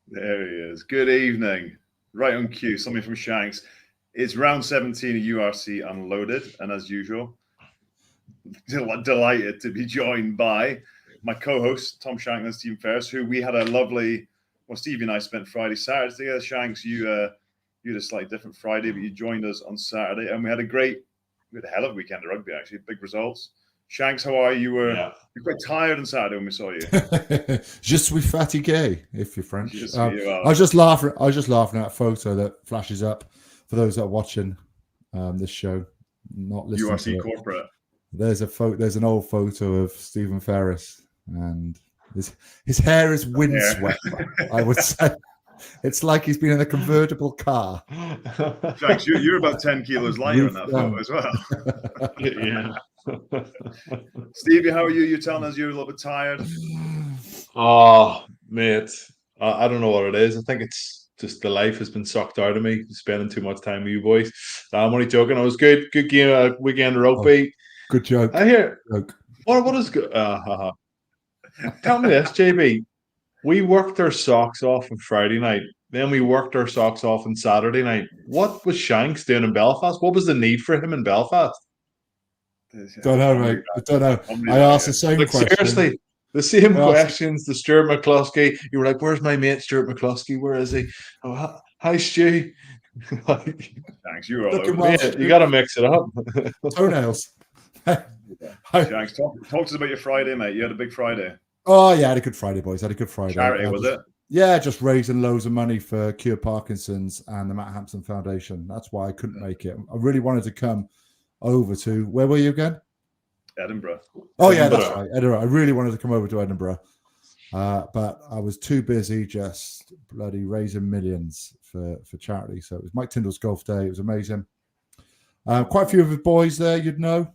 There he is. Good evening. Right on cue, something from Shanks. It's round 17 of URC Unloaded, and as usual, delighted to be joined by my co-host, Tom Shanks and Stephen Ferris, who we had a lovely, well, Stevie and I spent Friday, Saturday together. Shanks, you had a slightly different Friday, but you joined us on Saturday, and we had a hell of a weekend of rugby, actually. Big results. Shanks, how are you? You're quite tired on Saturday when we saw you. Je suis fatigué, if you're French. I was just laughing at a photo that flashes up for those that are watching this show, not listening URC to it. corporate. There's an old photo of Stephen Ferris, and his hair is windswept. I would say it's like he's been in a convertible car. Jax, you're about 10 kilos lighter in that photo as well. Yeah. Stevie, how are you? You're telling us you're a little bit tired. Oh, mate, I don't know what it is. I think it's just the life has been sucked out of me, spending too much time with you boys. I'm only joking. It was good game, weekend of rugby. Good joke. I hear. What is good? Tell me this, JB. We worked our socks off on Friday night. Then we worked our socks off on Saturday night. What was Shanks doing in Belfast? What was the need for him in Belfast? Don't know, mate. I don't know. I asked the same question. Seriously, the same questions. The Stuart McCluskey. You were like, "Where's my mate Stuart McCluskey? Where is he? Oh, hi, Stu." Thanks. You were all over. Mate, you got to mix it up. Toenails. Shanks, talk to us about your Friday, mate. You had a big Friday. Oh yeah, I had a good Friday, boys. I had a good Friday. Charity, was it? Yeah, just raising loads of money for Cure Parkinson's and the Matt Hampson Foundation. That's why I couldn't make it. I really wanted to come over to, where were you again? Edinburgh. Oh yeah, that's right, Edinburgh. I really wanted to come over to Edinburgh, but I was too busy just bloody raising millions for charity. So it was Mike Tyndall's golf day. It was amazing. Quite a few of the boys there, you'd know.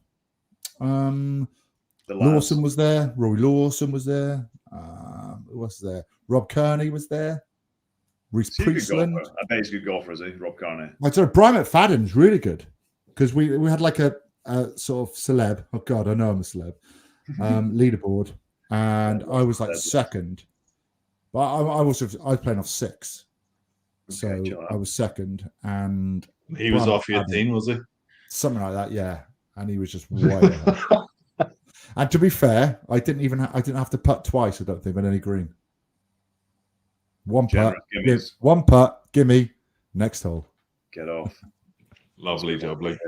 Lawson was there. Rory Lawson was there. Who was there? Rob Kearney was there. Reece Priestland. I bet he's a good golfer, is he? Rob Kearney. I said Brian McFadden's really good, because we had like a sort of celeb. Oh God, I know I'm a celeb. Leaderboard, and I was like second, but I was playing off 6, so I was second, and he was off your team, was he? Something like that, yeah. And he was just way ahead. And to be fair, I didn't have to putt twice. I don't think on any green. One putt, gimme, next hole. Get off. Lovely, jubbly.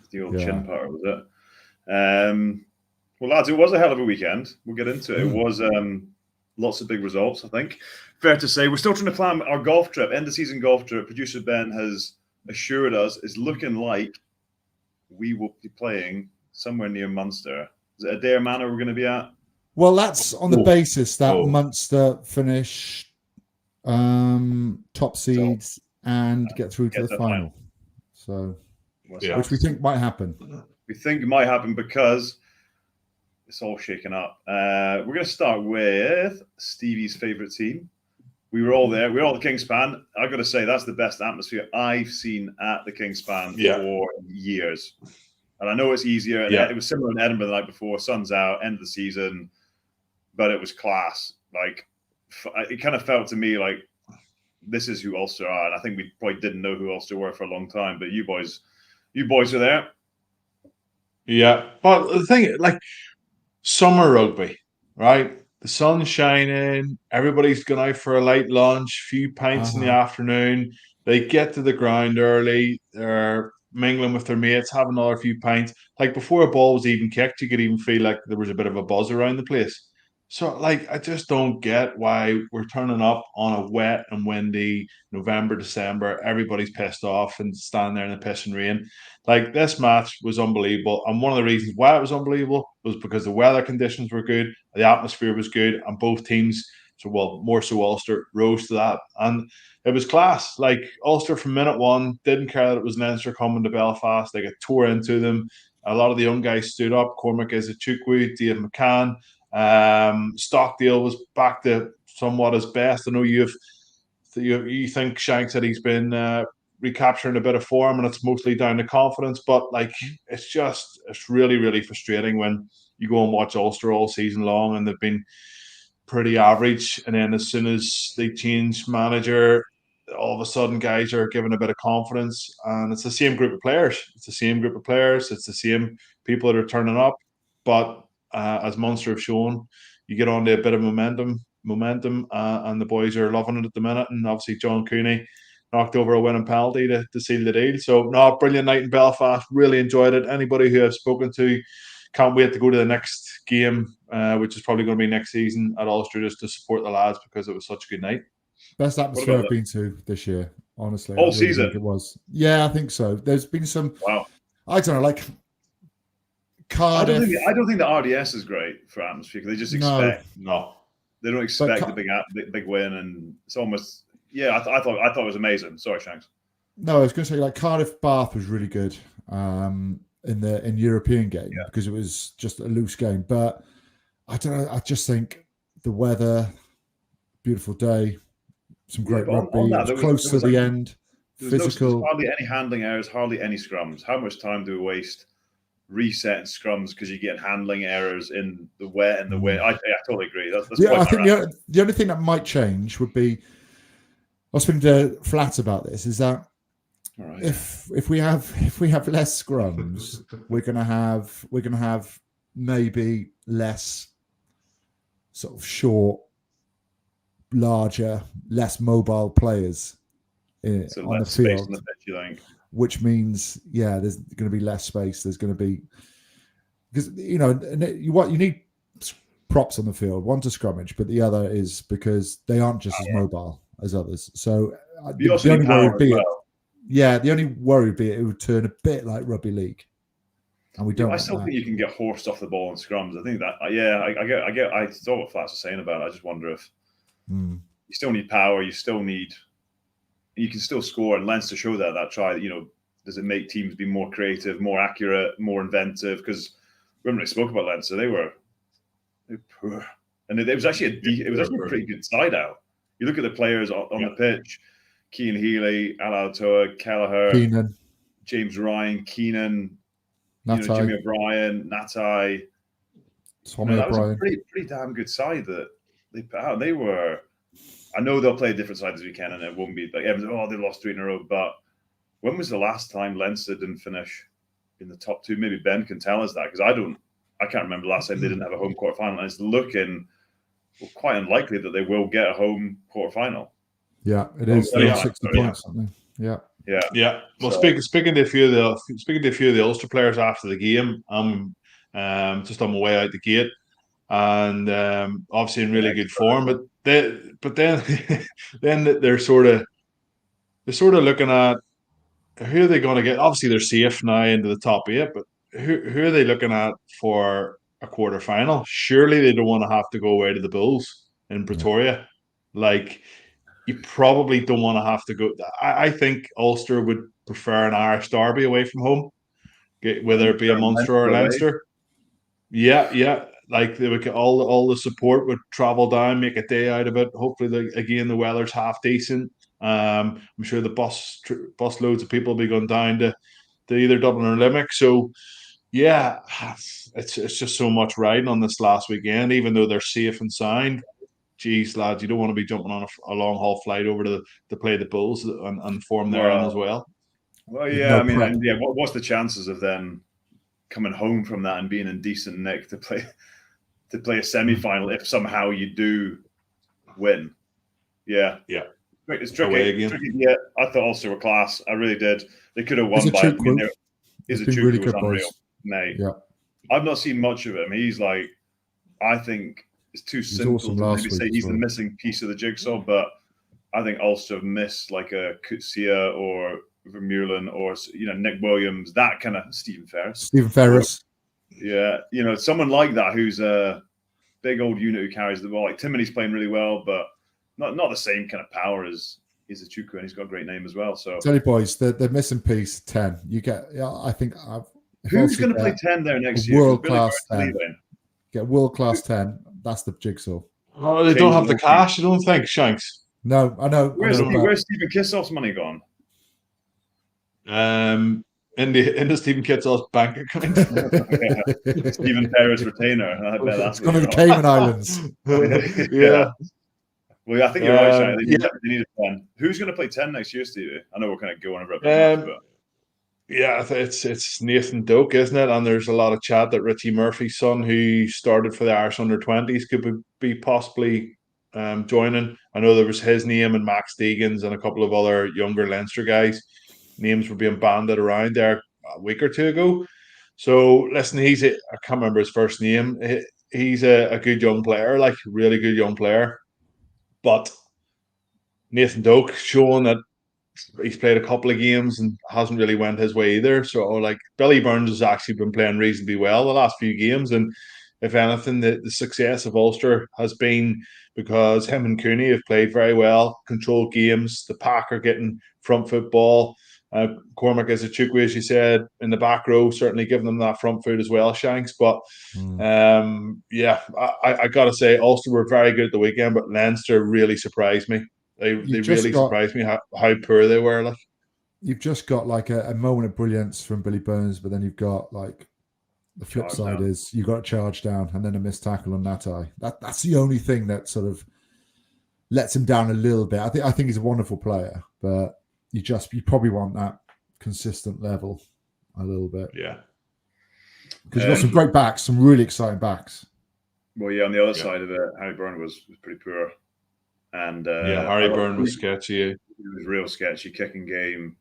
The old chin putter, was it? Well, lads, it was a hell of a weekend. We'll get into it. It was lots of big results, I think. Fair to say, we're still trying to plan our golf trip, end of season golf trip. Producer Ben has assured us it's looking like we will be playing somewhere near Munster. Is it Adair Manor we're going to be at? Well, that's on the basis that Munster finish top seeds and get through to the final. So, which we think might happen. We think it might happen because it's all shaken up. We're going to start with Stevie's favourite team. We were all there. We were all at the Kingspan. I've got to say, that's the best atmosphere I've seen at the Kingspan for years. And I know it's easier. Yeah. It was similar in Edinburgh the night before. Sun's out, end of the season. But it was class. Like, it kind of felt to me like this is who Ulster are. And I think we probably didn't know who Ulster were for a long time. But you boys are there. Yeah. But the thing, like, summer rugby, right? The sun's shining. Everybody's going out for a light lunch, few pints in the afternoon. They get to the ground early. They're mingling with their mates, having another few pints. Like, before a ball was even kicked, you could even feel like there was a bit of a buzz around the place. So, like, I just don't get why we're turning up on a wet and windy November, December. Everybody's pissed off and standing there in the piss and rain. Like, this match was unbelievable. And one of the reasons why it was unbelievable was because the weather conditions were good, the atmosphere was good, and both teams, more so Ulster, rose to that. And it was class. Like, Ulster from minute one didn't care that it was Leinster coming to Belfast. They got tore into them. A lot of the young guys stood up. Cormac Ezechukwu, Dave McCann. Stockdale was back to somewhat his best. I know you think Shanks that he's been recapturing a bit of form, and it's mostly down to confidence. But like, it's really, really frustrating when you go and watch Ulster all season long, and they've been pretty average, and then as soon as they change manager, all of a sudden guys are given a bit of confidence, and it's the same group of players. It's the same group of players. It's the same people that are turning up. But as Munster have shown, you get on to a bit of momentum, and the boys are loving it at the minute. And obviously John Cooney knocked over a winning penalty to seal the deal. So, no, brilliant night in Belfast. Really enjoyed it. Anybody who I've spoken to can't wait to go to the next game, which is probably going to be next season at Ulster, just to support the lads because it was such a good night. Best atmosphere I've been to this year, honestly. All season? It was. Yeah, I think so. There's been some, wow. I don't know, like Cardiff. I don't think the RDS is great for atmosphere because they just expect they don't expect the big win, and it's almost I thought it was amazing. Sorry, Shanks. No, I was going to say like Cardiff Bath was really good in European game because it was just a loose game. But I don't know. I just think the weather, beautiful day, some great rugby. It was close to the end. Physical. Hardly any handling errors. Hardly any scrums. How much time do we waste resetting scrums because you get handling errors in the wet and the wind? I totally agree. That's I think the only thing that might change would be, I was speaking to Flat about this, is that if we have less scrums, we're gonna have maybe less sort of short, larger, less mobile players on the field. On the pitch, you think? Which means, there's going to be less space. There's going to be, because you need props on the field. One to scrummage, but the other is because they aren't just as mobile as others. So the only worry would be, the only worry would be it would turn a bit like rugby league, and we don't. I still think you can get horsed off the ball in scrums. I think that, I get. I saw what Flats was saying about it. I just wonder if you still need power. You can still score, and Leinster show that try. Does it make teams be more creative, more accurate, more inventive? Because when I spoke about Leinster, they were poor, and it was actually a pretty good side out. You look at the players on the pitch: Cian Healy, Alatoa, Kelleher, Keenan, James Ryan, Keenan, Natai. Jimmy O'Brien, Natai. Tommy that was O'Brien. a pretty damn good side that they put out. They were. I know they'll play a different side this weekend, and it won't be like everyone's, they lost 3 in a row. But when was the last time Leinster didn't finish in the top 2? Maybe Ben can tell us that, because I can't remember the last time they didn't have a home quarter final. And it's looking quite unlikely that they will get a home quarter final. Yeah, it is. 60 points. Yeah. Well, speaking to a few of the Ulster players after the game, I'm just on my way out the gate, and obviously in really good form, but then they're sort of looking at who are they going to get. Obviously they're safe now into the top 8, but who are they looking at for a quarter final? Surely they don't want to have to go away to the Bulls in Pretoria. Like, you probably don't want to have to go. I think Ulster would prefer an Irish derby away from home, whether it be a Munster or a Leinster. Yeah. Like, they would get all the support would travel down, make a day out of it. Hopefully, the weather's half decent. I'm sure the bus loads of people will be going down to either Dublin or Limerick. So, it's just so much riding on this last weekend, even though they're safe and sound. Geez, lads, you don't want to be jumping on a long haul flight over to play the Bulls and form their own as well. Well, yeah, what's the chances of them coming home from that and being in decent nick to play a semi-final if somehow you do win? Yeah. It's tricky. Yeah, I thought Ulster were class. I really did. They could have won by. Izuchukwu really was good, unreal, boys. mate. Yeah. I've not seen much of him. He's like, I think it's too simple awesome to maybe say he's the missing piece of the jigsaw, but I think Ulster have missed like a Kutsia or Vermeulen or Nick Williams, that kind of Stephen Ferris. Yeah, someone like that who's a big old unit who carries the ball. Like Timone's playing really well, but not the same kind of power as Izuchukwu, and he's got a great name as well. So, tell you boys, the missing piece 10. You get, I think, who's going to play 10 there next year? World class 10. Get world class 10. That's the jigsaw. Oh, they don't have the cash, I don't think, Shanks. No, I know. Where's Stephen Kissoff's money gone? into Stephen Kitzel's bank account. Stephen Ferris retainer. I bet that's It's gone to the Cayman Islands. Yeah. Well, I think you're right, Shane. They Yeah. need a 10. Who's going to play 10 next year, Stevie? I know we're kind of going over it, but Yeah, it's Nathan Doak, isn't it? And there's a lot of chat that Richie Murphy's son, who started for the Irish under-20s, could be possibly joining. I know there was his name and Max Deegan's and a couple of other younger Leinster guys. Names were being banded around there a week or two ago. So listen, I can't remember his first name. He's a good young player, like really good young player. But Nathan Doak showing that he's played a couple of games and hasn't really went his way either. So like Billy Burns has actually been playing reasonably well the last few games, and if anything, the success of Ulster has been because him and Cooney have played very well, controlled games. The pack are getting front football. Cormac Ezechukwu, as you said, in the back row, certainly giving them that front foot as well, Shanks. But yeah, I got to say, Ulster were very good at the weekend, but Leinster really surprised me. They really surprised me how poor they were. Like, you've just got like a moment of brilliance from Billy Burns, but then you've got like the flip side is you've got a charge down and then a missed tackle on Natai. That's the only thing that sort of lets him down a little bit. I think he's a wonderful player, but you probably want that consistent level a little bit. Yeah, because you've got some great backs, some really exciting backs. Well, yeah, on the other side of it, Harry Byrne was pretty poor. And Harry Byrne was sketchy. He was real sketchy. Kicking game,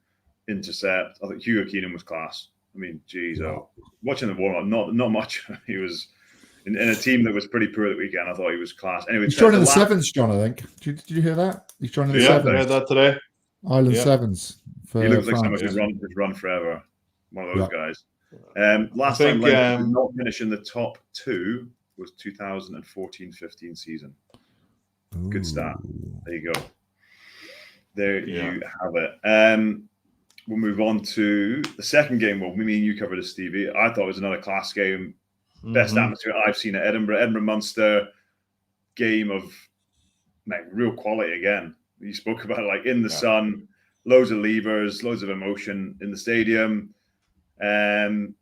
intercept. I think Hugo Keenan was class. I mean, geez, watching the warm up, not much. He was in a team that was pretty poor that weekend. I thought he was class. Anyway, he's joining the sevens, John. I think. Did you hear that? He's joining the sevens. Yeah, I heard that today. Island sevens. He looks like someone who's run forever. One of those guys. Last time Leinster did not finish in the top 2 was 2014-15 season. Ooh. Good start. There you go. There you have it. We'll move on to the second game. Well, me and you covered it, Stevie. I thought it was another class game. Best atmosphere I've seen at Edinburgh. Edinburgh-Munster game of real quality again. You spoke about it, like in the sun, loads of levers, loads of emotion in the stadium. And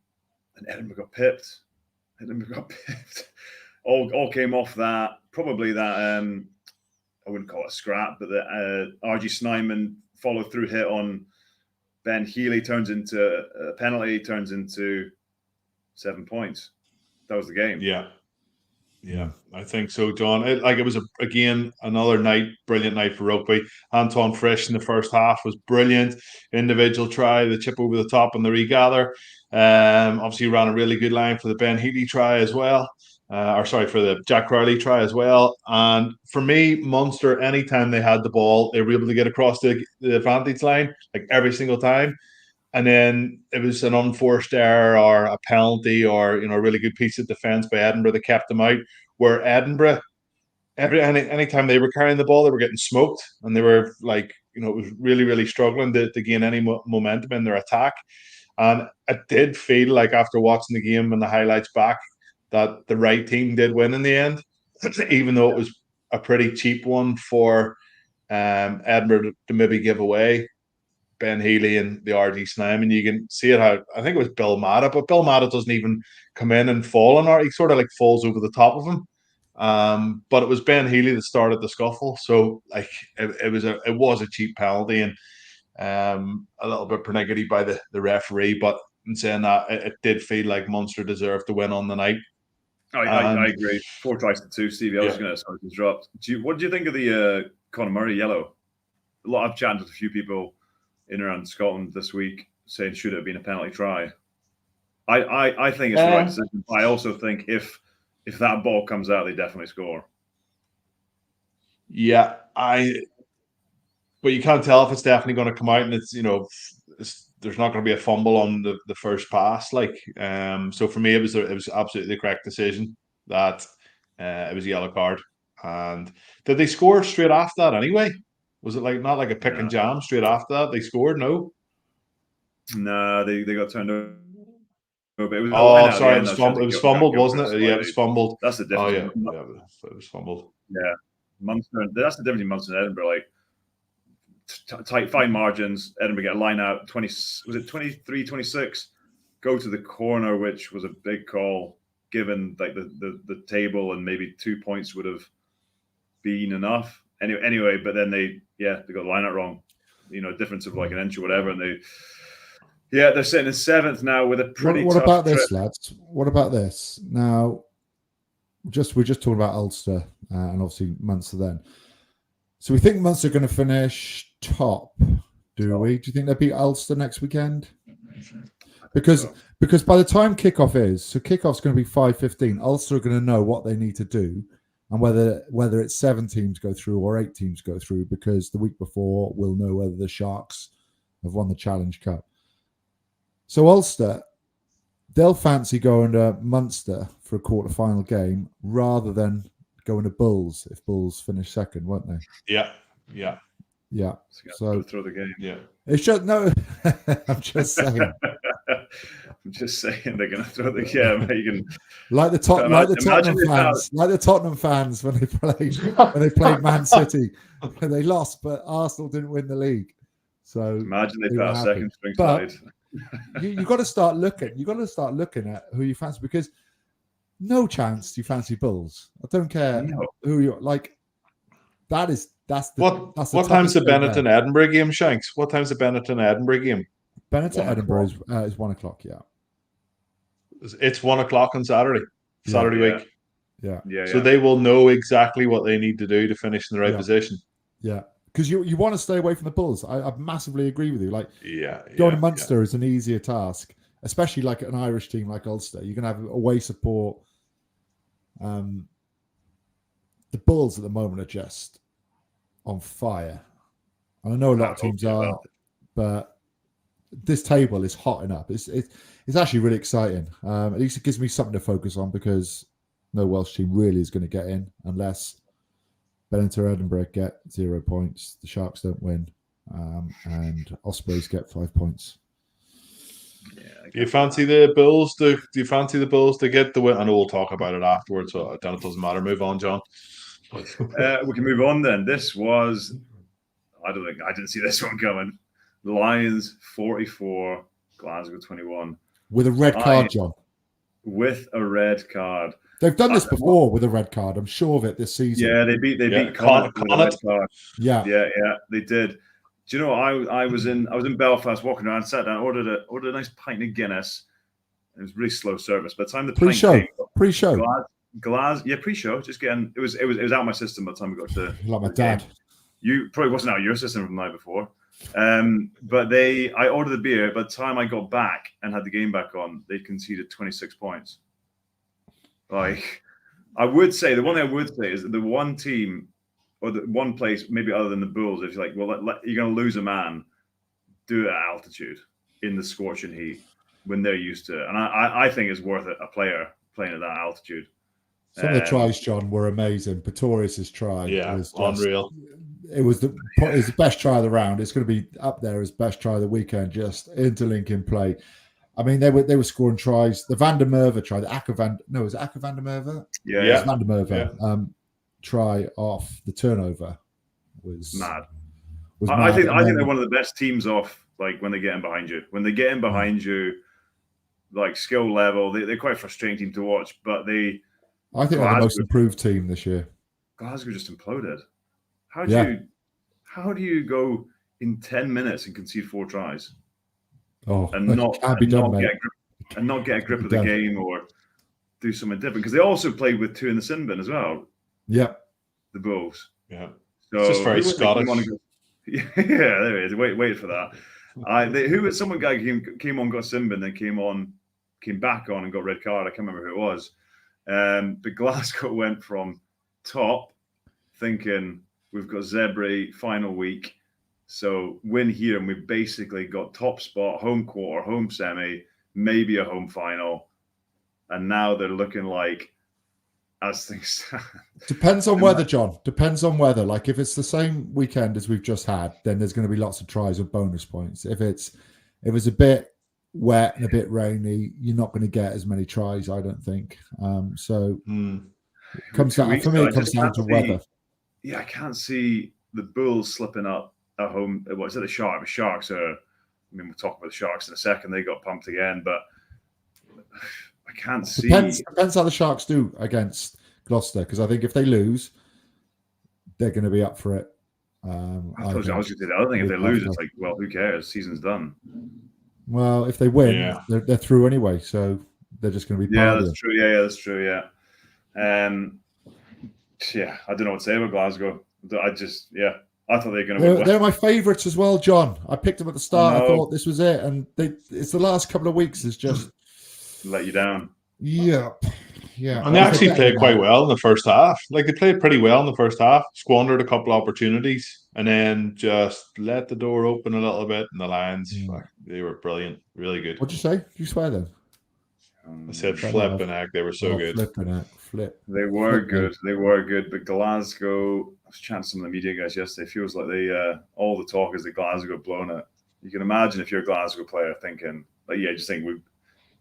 Edinburgh got pipped. All came off that. Probably that I wouldn't call it a scrap, but the RG Snyman follow through hit on Ben Healy turns into a penalty, turns into 7 points. That was the game. Yeah, I think so, John. It was again another brilliant night for rugby. Anton Frisch in the first half was brilliant. Individual try, the chip over the top and the regather. Obviously ran a really good line for the Ben Healy try as well. For the Jack Crowley try as well. And for me, Munster, anytime they had the ball, they were able to get across the advantage line, like every single time. And then it was an unforced error or a penalty or, a really good piece of defence by Edinburgh that kept them out. Where Edinburgh, anytime they were carrying the ball, they were getting smoked. And they were like, it was really, really struggling to gain any momentum in their attack. And it did feel like after watching the game and the highlights back, that the right team did win in the end, even though it was a pretty cheap one for Edinburgh to maybe give away. Ben Healy and the RG Snyman, you can see it how I think it was Bill Matta, but Bill Matta doesn't even come in and fall on He sort of like falls over the top of him. But it was Ben Healy that started the scuffle, so like it was a cheap penalty and a little bit pernickety by the referee. But in saying that, it did feel like Munster deserved to win on the night. I agree. 4 tries to 2, Stevie. I was going to interrupt. What do you think of the Conor Murray yellow? I've chatted with a few people in and around Scotland this week saying should it have been a penalty try. I think it's the right decision. I also think if that ball comes out, they definitely score. Yeah, but you can't tell if it's definitely going to come out, and it's there's not going to be a fumble on the first pass. So for me, it was absolutely the correct decision that it was a yellow card. And did they score straight after that anyway? Was it not like a pick and jam straight after that? They scored? No, they got turned over. But it was it was fumbled, wasn't it? Yeah, it was fumbled. That's the difference. Yeah, it was fumbled. Yeah, Munster. That's the difference in Munster and Edinburgh. Like tight, fine margins. Edinburgh get a line out. 20 was it 23-26? Go to the corner, which was a big call, given like the table, and maybe 2 points would have been enough. Anyway, but then they got the line out wrong. Difference of like an inch or whatever, and they're sitting in 7th now with a pretty. What tough about trip. this, lads? What about this? Now, we're just talking about Ulster and obviously Munster then. So we think Munster are going to finish top, do we? Do you think they'll beat Ulster next weekend? Because by the time kickoff is, so kickoff's going to be 5:15. Ulster are going to know what they need to do, and whether it's 7 teams go through or 8 teams go through, because the week before we'll know whether the Sharks have won the Challenge Cup. So Ulster, they'll fancy going to Munster for a quarter-final game rather than going to Bulls if Bulls finish second, won't they? Yeah. So throw the game. Yeah. It's just no. I'm just saying. I'm just saying they're going to throw the game. You can like the Tottenham fans when they played Man City, and they lost, but Arsenal didn't win the league. So imagine they put a second string but side. you got to start looking. You got to start looking at who you fancy, because no chance you fancy Bulls. I don't care who you like. That's the what time's the Benetton Edinburgh game, Shanks? What time's the Benetton Edinburgh game? Benetton Edinburgh is 1 o'clock. Yeah, it's 1 o'clock on Saturday week. Yeah. So they will know exactly what they need to do to finish in the right position. Yeah, because you want to stay away from the Bulls. I massively agree with you. Like, going to Munster is an easier task, especially like an Irish team like Ulster. You're going to have away support. The Bulls at the moment are just on fire. And I know a lot of teams are, but this table is hotting up. It's actually really exciting. At least it gives me something to focus on, because no Welsh team really is going to get in unless Benetton Edinburgh get 0 points, the Sharks don't win, and Ospreys get 5 points. Do you fancy the Bulls? Do you fancy the Bulls to get the win? I know we'll talk about it afterwards, so it doesn't matter. Move on, John. We can move on then. This was, I didn't see this one coming. Lions 44, Glasgow 21. With a red card, John. With a red card. They've done this before with a red card. I'm sure of it this season. Yeah, they beat Connacht with a red card. Yeah, they did. Do you know, I was in Belfast walking around, sat down, ordered a nice pint of Guinness. It was really slow service. By the time the pre-show, pre-show, just getting it was out of my system by the time we got to like my dad. You probably wasn't out of your system from the night before. But I ordered the beer. By the time I got back and had the game back on, they conceded 26 points. Like, I would say, the one thing I would say is that the one team or the one place, maybe other than the Bulls, if you're like, well, you're going to lose a man, do it at altitude in the scorching heat when they're used to it. And I think it's worth it, a player playing at that altitude. Some of the tries, John, were amazing. Pretorius's try was unreal. It was the best try of the round. It's going to be up there as best try of the weekend, just interlinking play. I mean, they were scoring tries. The Van der Merwe try, was it Akker Van der Merwe? Yeah. Van der Merwe try off the turnover was mad. I think they're one of the best teams off, like, when they get in behind you. When they get in behind you, like, skill level, they're quite a frustrating team to watch, but I think they're the most improved team this year. Glasgow just imploded. How do you go in 10 minutes and concede 4 tries? And not get a grip of the game or do something different? Because they also played with 2 in the sin bin as well. Yeah, the Bulls. Yeah, so it's just very Scottish. Yeah, there it is. Wait for that. Someone guy came on, got sin bin, then came back on and got red card. I can't remember who it was. But Glasgow went from top, thinking we've got Zebre final week, so win here, and we've basically got top spot, home quarter, home semi, maybe a home final, and now they're looking like, as things depends on weather, John. Depends on weather. Like, if it's the same weekend as we've just had, then there's going to be lots of tries with bonus points. If it's a bit wet and a bit rainy, you're not going to get as many tries, I don't think. It comes down to weather. Yeah, I can't see the Bulls slipping up at home. What's it? The Sharks. The Sharks are. I mean, we'll talk about the Sharks in a second. They got pumped again, but I can't see. Depends how the Sharks do against Gloucester, because I think if they lose, they're going to be up for it. I was going to say the other thing. If they lose, it's like, well, who cares? Season's done. Well, if they win, they're through anyway, so they're just going to be. Yeah, that's true. Yeah, that's true. Yeah. Yeah, I don't know what to say about Glasgow. I thought they were going to win. They're my favourites as well, John. I picked them at the start. I thought this was it, and it's the last couple of weeks is just let you down. Yeah. And they actually played quite well in the first half. Like, they played pretty well in the first half, squandered a couple of opportunities, and then just let the door open a little bit. And the Lions, they were brilliant, really good. What'd you say? Did you swear then? I said flipping heck. They were so good. Flip. They were good. They were good. But Glasgow, I was chatting to some of the media guys yesterday. It feels like all the talk is that Glasgow have blown it. You can imagine if you're a Glasgow player thinking, just think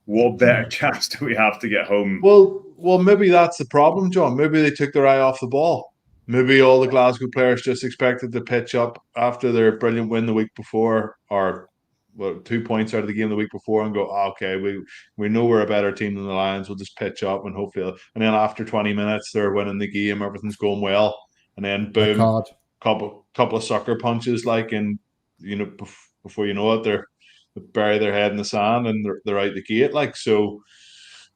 what better chance do we have to get home? Well, maybe that's the problem, John. Maybe they took their eye off the ball. Maybe all the Glasgow players just expected to pitch up after their brilliant win the week before, or 2 points out of the game the week before, and go, okay, we know we're a better team than the Lions. We'll just pitch up and hopefully. And then after 20 minutes, they're winning the game. Everything's going well, and then boom, couple of sucker punches, and before you know it, they bury their head in the sand and they're out the gate. So,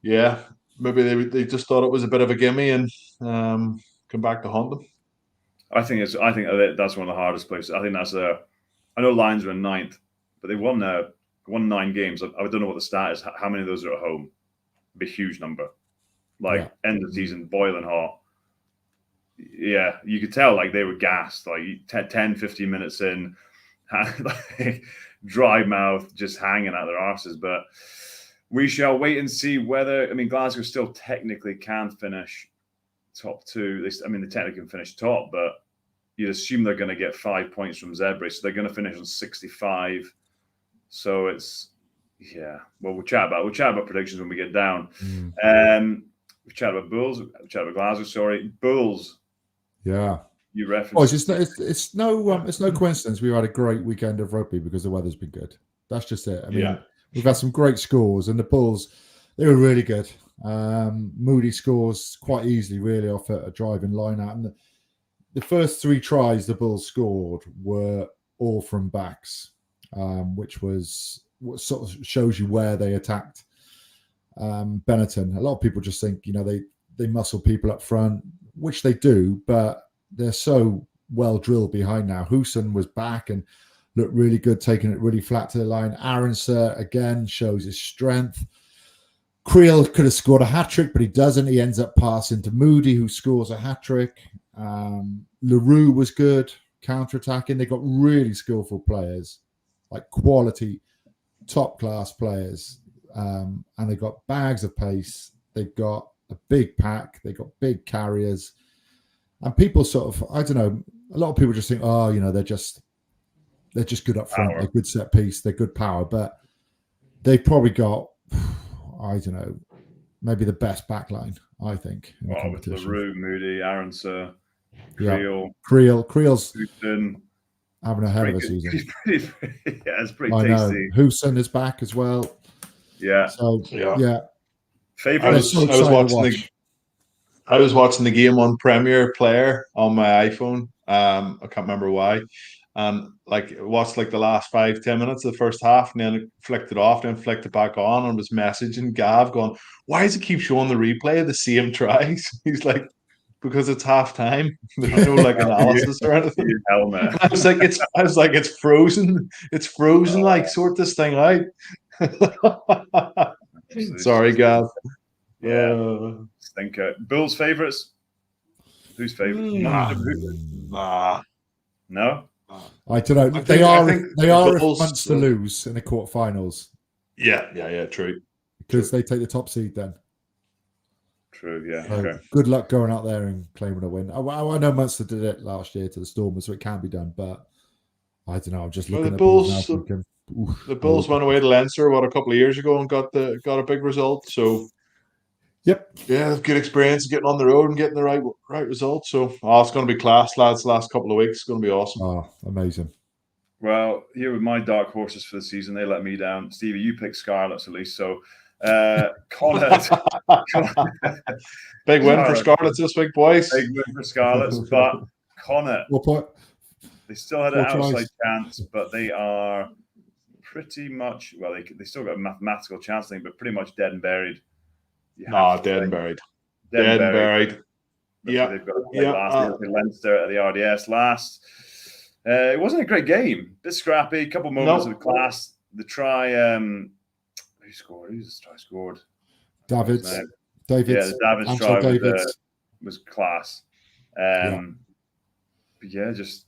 yeah, maybe they just thought it was a bit of a gimme and come back to haunt them. I think that's one of the hardest places. I think that's I know Lions were in 9th, but they won 9 games. I don't know what the stat is. How many of those are at home? It'd be a huge number. End of season, boiling hot. Yeah, you could tell they were gassed. 10, 15 minutes in, dry mouth, just hanging out their arses. But we shall wait and see whether. I mean, Glasgow still technically can finish top 2. They technically can finish top, but you'd assume they're going to get 5 points from Zebre, so they're going to finish on 65. So it's Well, we'll chat about predictions when we get down. We chat about Bulls. We chat about Glasgow. Sorry, Bulls. Yeah. You referenced. It's no coincidence we had a great weekend of rugby because the weather's been good. That's just it. I mean, we've had some great scores, and the Bulls, they were really good. Moody scores quite easily, really, off a driving line out. And the first 3 tries the Bulls scored were all from backs, which was what sort of shows you where they attacked Benetton. A lot of people just think, they muscle people up front, which they do, but they're so well drilled behind now. Houston was back and looked really good, taking it really flat to the line. Aronson, again, shows his strength. Creel could have scored a hat-trick, but he doesn't. He ends up passing to Moody, who scores a hat-trick. LaRue was good, counter-attacking. They got really skillful players, quality, top-class players. And they got bags of pace. They've got a big pack. They got big carriers. And people sort of, I don't know, a lot of people just think, they're just good up front. Power. They're good set piece. They're good power. But they've probably got, I don't know, maybe the best backline, I think. With LaRue, Moody, Aronson, Creel. Creel's Houston, having a hell of a season. It's pretty tasty. Houston is back as well. Yeah. So, yeah. Favorite? I was watching the game on Premier Player on my iPhone. I can't remember why. And watched the last 5-10 minutes of the first half, and then flicked it off, then flicked it back on, and was messaging Gav going, "Why does it keep showing the replay of the same tries?" He's like, "Because it's half time. There's no analysis or anything." Helmet. I was like, it's frozen. It's frozen. Sort this thing out. Sorry, Gav. Yeah. Stinker. Bulls favorites? Who's favorite? Nah. No? I don't know. They are if Munster lose in the quarterfinals. Yeah, true. Because they take the top seed then. True, yeah. So okay. Good luck going out there and claiming a win. I know Munster did it last year to the Stormers, so it can be done, but I don't know. I'm just looking at the Bulls now thinking, the Bulls went away to Leinster a couple of years ago and got a big result. So yep. Yeah, good experience getting on the road and getting the right results. So it's going to be class, lads. The last couple of weeks, it's going to be awesome. Oh, amazing. Well, here with my dark horses for the season, they let me down. Stevie, you picked Scarlets at least. So, Connacht. Big win for Scarlets this week, boys. Big win for Scarlets. But Connacht, they still had an outside chance, but they are pretty much, well, they still got a mathematical chance, but pretty much dead and buried. Dead and buried. Dead and buried. Yeah. They've got to play last. They Leinster at the RDS last. It wasn't a great game. Bit scrappy. A couple moments of class. The try. Who scored? Who's the try scored? Davids. Yeah, the Davids try was class. But yeah, just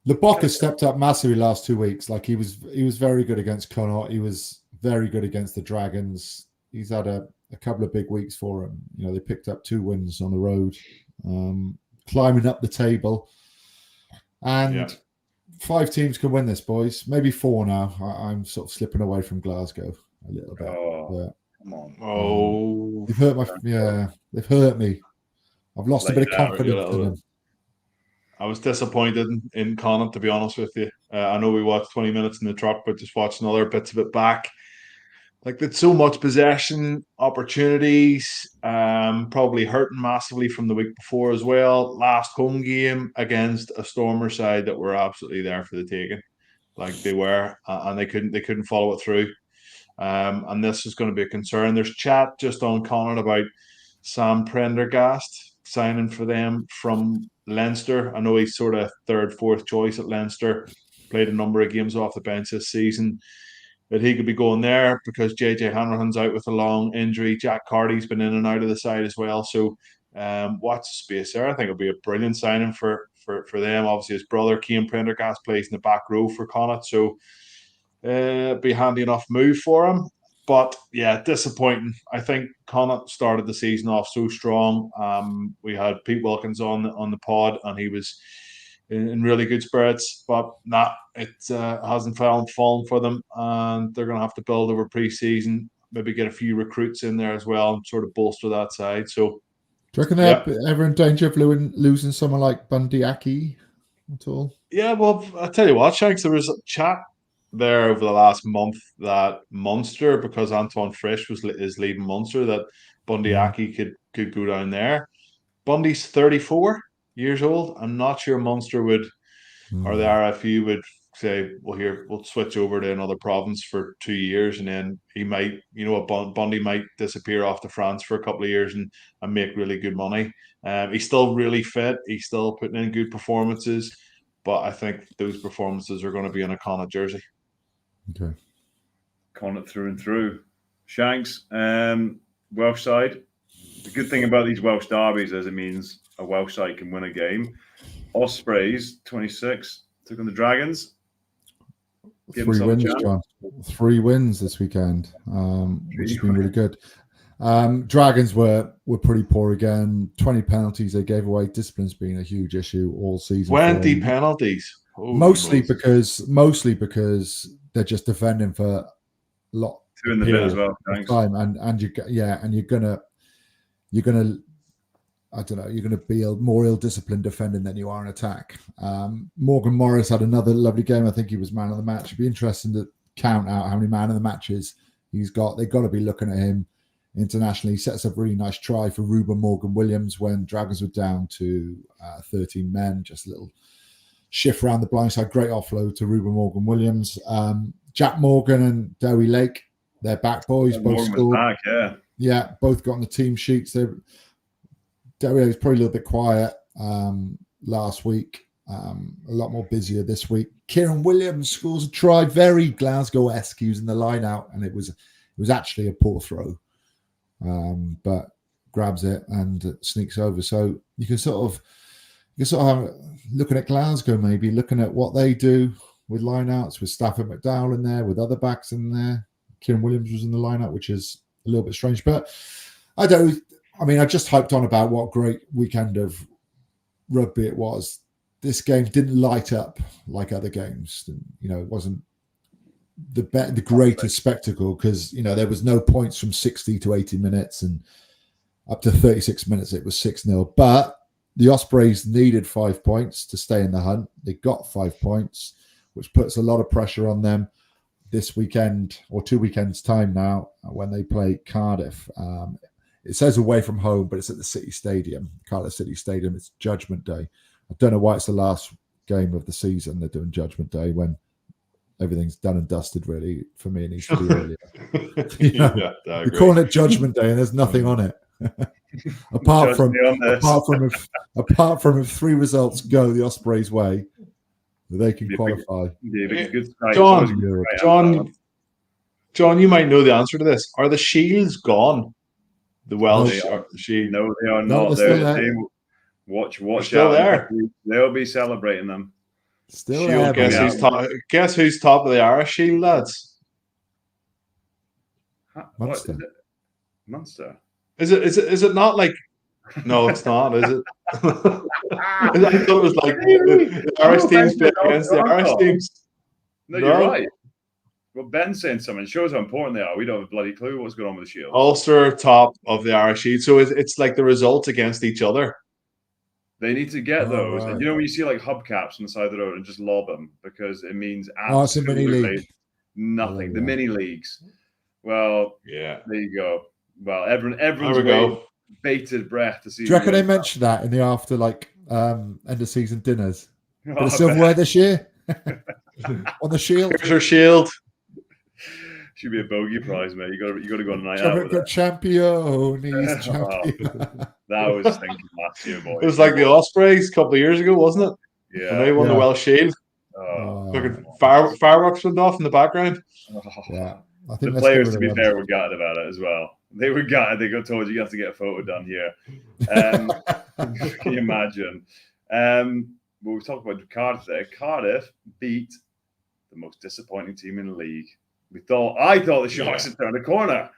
Leboka stepped up massively last 2 weeks. Like he was very good against Connacht. He was very good against the Dragons. He's had a couple of big weeks for him. You know, they picked up 2 wins on the road, climbing up the table. And 5 teams can win this, boys. Maybe 4 now. I'm sort of slipping away from Glasgow a little bit. Come on. They've hurt me. I've lost a bit of confidence in them. I was disappointed in Connacht, to be honest with you. I know we watched 20 minutes in the truck, but just watching other bits of it back. Like, there's so much possession, opportunities, probably hurting massively from the week before as well. Last home game against a Stormer side that were absolutely there for the taking. Like they were, and they couldn't follow it through. And this is going to be a concern. There's chat just on Connacht about Sam Prendergast signing for them from Leinster. I know he's sort of third, fourth choice at Leinster. Played a number of games off the bench this season. That he could be going there because JJ Hanrahan's out with a long injury. Jack Carty's been in and out of the side as well. So watch the space there. I think it'll be a brilliant signing for them. Obviously, his brother, Cian Prendergast, plays in the back row for Connacht. So be a handy enough move for him. But yeah, disappointing. I think Connacht started the season off so strong. We had Pete Wilkins on the pod, and he was in really good spirits, but it hasn't fallen for them, and they're going to have to build over pre-season, maybe get a few recruits in there as well and sort of bolster that side. So, do you reckon they're ever in danger of losing someone like Bundy Aki at all? Yeah, well, I'll tell you what, Shanks, there was a chat there over the last month that Munster, because Antoine Frisch is leaving Munster, that Bundy Aki could go down there. Bundy's 34 years old. I'm not sure Munster would, or the RFU would say, well, here, we'll switch over to another province for 2 years, and then he might, Bundy might disappear off to France for a couple of years and make really good money. He's still really fit. He's still putting in good performances, but I think those performances are going to be in a Connacht jersey. Okay. Connacht through and through. Shanks, Welsh side. The good thing about these Welsh derbies is it means a Welsh side can win a game. Ospreys, 26, took on the Dragons. 3 wins, John. 3 wins this weekend, which has been really good. Dragons were pretty poor again. 20 penalties they gave away. Discipline's been a huge issue all season. 20 penalties. Mostly because they're just defending for a lot. 2 in the bin as well. Thanks. Time and you're gonna I don't know, you're going to be more ill-disciplined defending than you are in attack. Morgan Morris had another lovely game. I think he was man of the match. It'd be interesting to count out how many man of the matches he's got. They've got to be looking at him internationally. He sets up a really nice try for Ruben Morgan Williams when Dragons were down to 13 men. Just a little shift around the blind side. Great offload to Ruben Morgan Williams. Jack Morgan and Dowie Lake, they're back boys. Both scored. Back, yeah, both got on the team sheets. Derry was probably a little bit quiet last week. A lot more busier this week. Kieran Williams scores a try, very Glasgow-esque, using the line out, and it was actually a poor throw, but grabs it and sneaks over. So you can sort of looking at Glasgow, maybe looking at what they do with lineouts, with Stafford McDowell in there, with other backs in there. Kieran Williams was in the lineout, which is a little bit strange, but I just hyped on about what a great weekend of rugby it was. This game didn't light up like other games. It wasn't the greatest spectacle because, there was no points from 60 to 80 minutes and up to 36 minutes, it was 6-0. But the Ospreys needed 5 points to stay in the hunt. They got 5 points which puts a lot of pressure on them this weekend or 2 weekends' time now when they play Cardiff. It says away from home, but it's at the City Stadium, Cardiff City Stadium. It's Judgment Day. I don't know why it's the last game of the season. They're doing Judgment Day when everything's done and dusted, really. For me, it needs to be earlier. You're calling it Judgment Day and there's nothing on it. apart from if 3 results go the Ospreys' way, they can qualify. John, you might know the answer to this. Are the shields gone? The Welsh shield? No, they are not. Watch still out. There. They'll be celebrating them. Still there. Guess who's top of the Irish shield, lads? Munster. Munster. Is it not like? No, it's not. Is it? I thought it was like the Irish teams play against the Irish teams. No, you're right. Well, Ben's saying something. It shows how important they are. We don't have a bloody clue what's going on with the Shield. Ulster top of the Irish Shield. So it's like the results against each other. They need to get those. Right. And you know when you see like hubcaps on the side of the road and just lob them because it means it's a mini league. Nothing. The mini leagues. Well, yeah. There you go. Well, everyone's bated breath to see. Do you reckon they mentioned that in the after end of season dinners? Bit of silverware this year on the Shield. Here's our Shield. Should be a bogey prize, mate. You got to go on a night out. With champion. He's champion. That was thinking last year, boy. It was like the Ospreys a couple of years ago, wasn't it? Yeah. And they won the Welsh Shield. Fireworks went off in the background. Yeah. I think the players, to be fair, were gutted about it as well. They were gutted. They got told you have to get a photo done here. Can you imagine? We'll talk about Cardiff there. Cardiff beat the most disappointing team in the league. I thought the Sharks had turned a corner,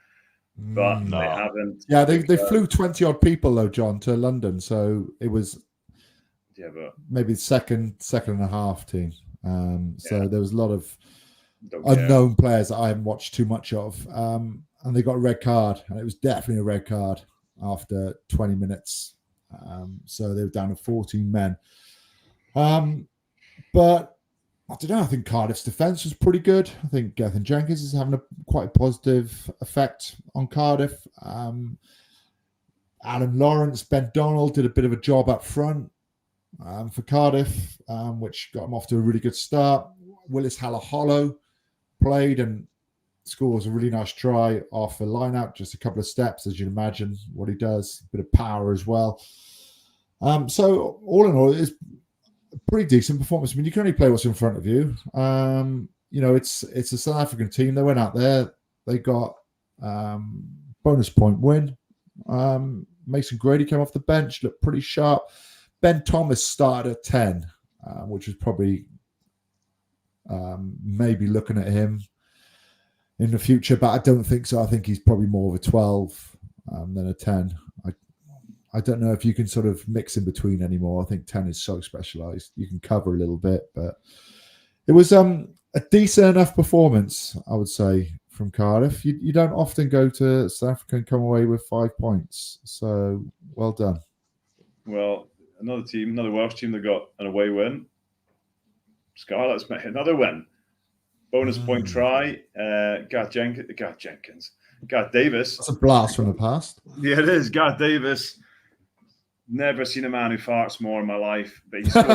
but they haven't. Yeah, they flew 20 odd people though, John, to London, so it was maybe second and a half team. So there was a lot of unknown players that I haven't watched too much of, and they got a red card, and it was definitely a red card after 20 minutes. So they were down to 14 men. But I don't know. I think Cardiff's defence was pretty good. I think Gethin Jenkins is having quite a positive effect on Cardiff. Adam Lawrence, Ben Donald did a bit of a job up front for Cardiff, which got him off to a really good start. Willis Halaholo played and scores a really nice try off a line-out, just a couple of steps, as you'd imagine what he does. A bit of power as well. So all in all, it's pretty decent performance. I mean, you can only play what's in front of you. It's a South African team. They went out there. They got bonus point win. Mason Grady came off the bench, looked pretty sharp. Ben Thomas started at 10, which was probably maybe looking at him in the future, but I don't think so. I think he's probably more of a 12 than a 10. I don't know if you can sort of mix in between anymore. I think 10 is so specialised. You can cover a little bit, but it was a decent enough performance, I would say, from Cardiff. You don't often go to South Africa and come away with 5 points. So, well done. Well, another Welsh team that got an away win. Scarlets made another win. Bonus point try. Gareth Davis. That's a blast from the past. Yeah, it is. Gareth Davis. Never seen a man who farts more in my life. But he scored